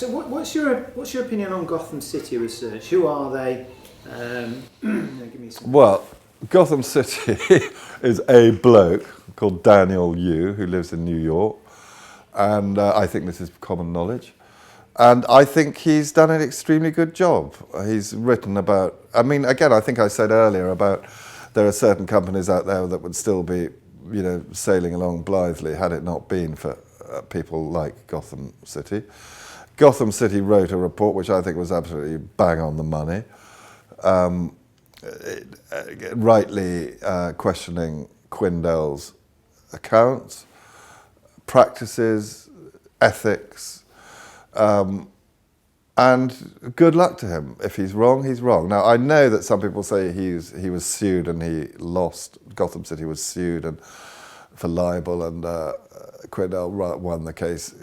So what's your opinion on Gotham City Research? Who are they? Give me some. Well, Gotham City is a bloke called Daniel Yu who lives in New York, and I think this is common knowledge. And I think he's done an extremely good job. He's written about, I mean, again, I think I said earlier about there are certain companies out there that would still be, sailing along blithely had it not been for people like Gotham City. Gotham City wrote a report which I think was absolutely bang on the money, rightly questioning Quindell's accounts, practices, ethics, and good luck to him. If he's wrong, he's wrong. Now, I know that some people say he was sued and he lost. Gotham City was sued and for libel, and Quindell won the case.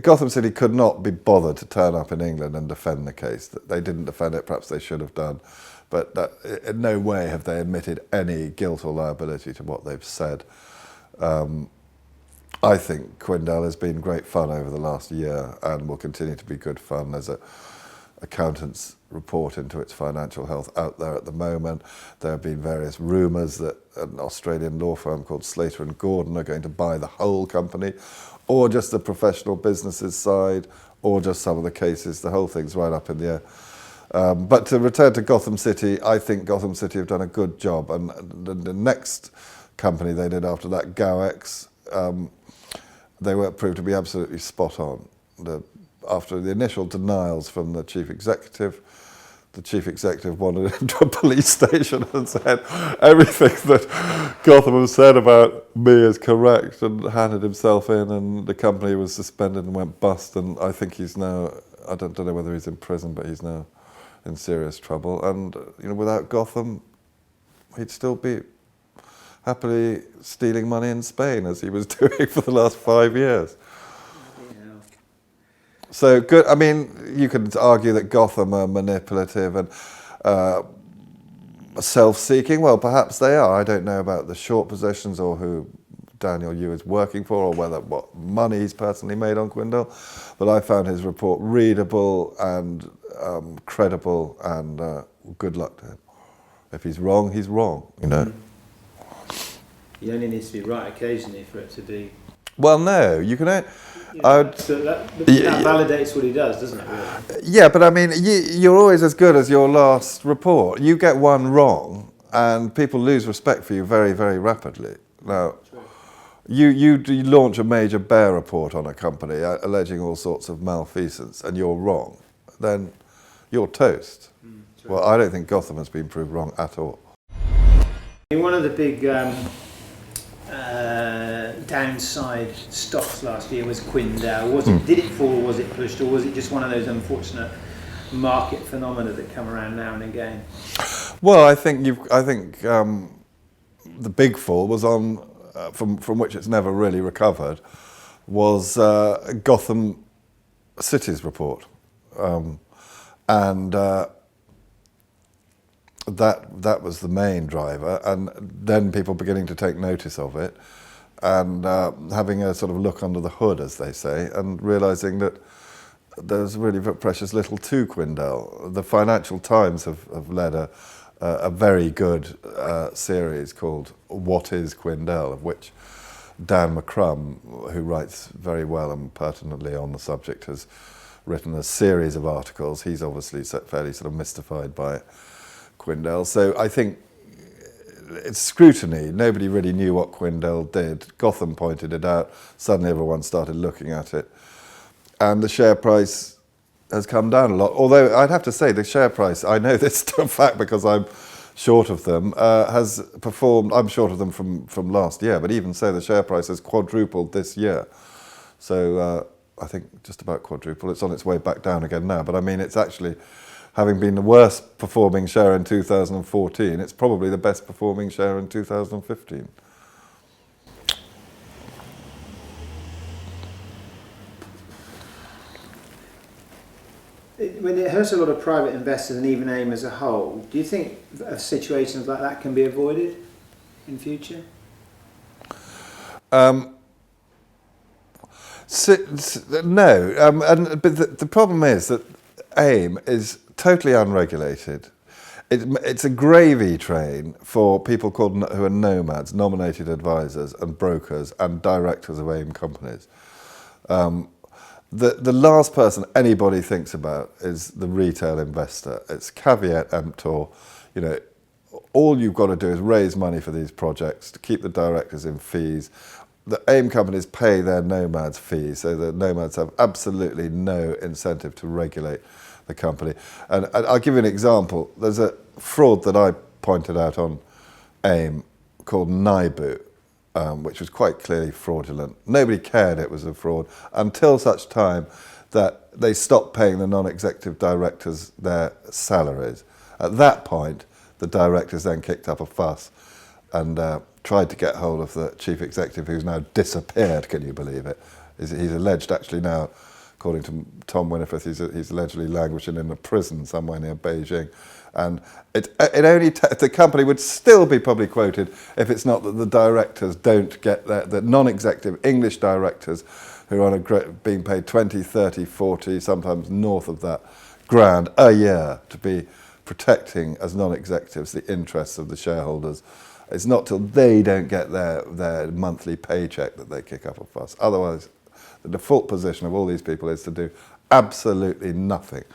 Gotham City could not be bothered to turn up in England and defend the case. They didn't defend it, perhaps they should have done, but in no way have they admitted any guilt or liability to what they've said. I think Quindell has been great fun over the last year and will continue to be good fun. There's an accountant's report into its financial health out there at the moment. There have been various rumours that an Australian law firm called Slater and Gordon are going to buy the whole company, or just the professional businesses side, or just some of the cases. The whole thing's right up in the air. But to return to Gotham City, I think Gotham City have done a good job. And the next company they did after that, Gowex, they were proved to be absolutely spot on. After the initial denials from the chief executive wandered into a police station and said everything that Gotham has said about me is correct, and handed himself in, and the company was suspended and went bust. And I think he's now, I don't know whether he's in prison, but he's now in serious trouble. And without Gotham, he'd still be happily stealing money in Spain, as he was doing for the last 5 years. Yeah. So good. I mean, you could argue that Gotham are manipulative and self-seeking. Well, perhaps they are. I don't know about the short positions or who Daniel Yu is working for, or what money he's personally made on Quindell. But I found his report readable and credible, and good luck to him. If he's wrong, he's wrong. You only need to be right occasionally for it to be. Well, no, you can. So that validates what he does, doesn't it? Really? Yeah, but I mean, you're always as good as your last report. You get one wrong, and people lose respect for you very, very rapidly. Now, you launch a major bear report on a company alleging all sorts of malfeasance, and you're wrong, then you're toast. Well, I don't think Gotham has been proved wrong at all. One of the big downside stocks last year was Quindell. Did it fall, was it pushed, or was it just one of those unfortunate market phenomena that come around now and again? Well, I think the big fall was on, from which it's never really recovered, was Gotham City's report, and that was the main driver, and then people beginning to take notice of it, and having a sort of look under the hood, as they say, and realising that there's really precious little to Quindell. The Financial Times have led a very good series called What is Quindell, of which Dan McCrum, who writes very well and pertinently on the subject, has written a series of articles. He's obviously fairly sort of mystified by Quindell. So I think it's scrutiny. Nobody really knew what Quindell did. Gotham pointed it out. Suddenly everyone started looking at it. And the share price has come down a lot. Although I'd have to say the share price, I know this to a fact because I'm short of them, has performed, I'm short of them from last year, but even so the share price has quadrupled this year. So I think just about quadrupled. It's on its way back down again now. But I mean, it's actually, having been the worst performing share in 2014, it's probably the best performing share in 2015. When it hurts a lot of private investors and even AIM as a whole, do you think situations like that can be avoided in future? No, but the problem is that AIM is totally unregulated. It's a gravy train for people who are nomads, nominated advisors and brokers and directors of AIM companies. The last person anybody thinks about is the retail investor. It's caveat emptor. You know, all you've got to do is raise money for these projects to keep the directors in fees. The AIM companies pay their nomads fees, so the nomads have absolutely no incentive to regulate the company. And I'll give you an example. There's a fraud that I pointed out on AIM called Naibu, which was quite clearly fraudulent. Nobody cared it was a fraud until such time that they stopped paying the non-executive directors their salaries. At that point, the directors then kicked up a fuss and tried to get hold of the chief executive, who's now disappeared. Can you believe it? He's alleged actually now, according to Tom Winifred, he's allegedly languishing in a prison somewhere near Beijing. And the company would still be probably quoted if it's not that the directors don't get the non-executive English directors who are being paid 20, 30, 40, sometimes north of that grand a year to be protecting as non-executives the interests of the shareholders. It's not till they don't get their monthly paycheck that they kick up a fuss. Otherwise, the default position of all these people is to do absolutely nothing.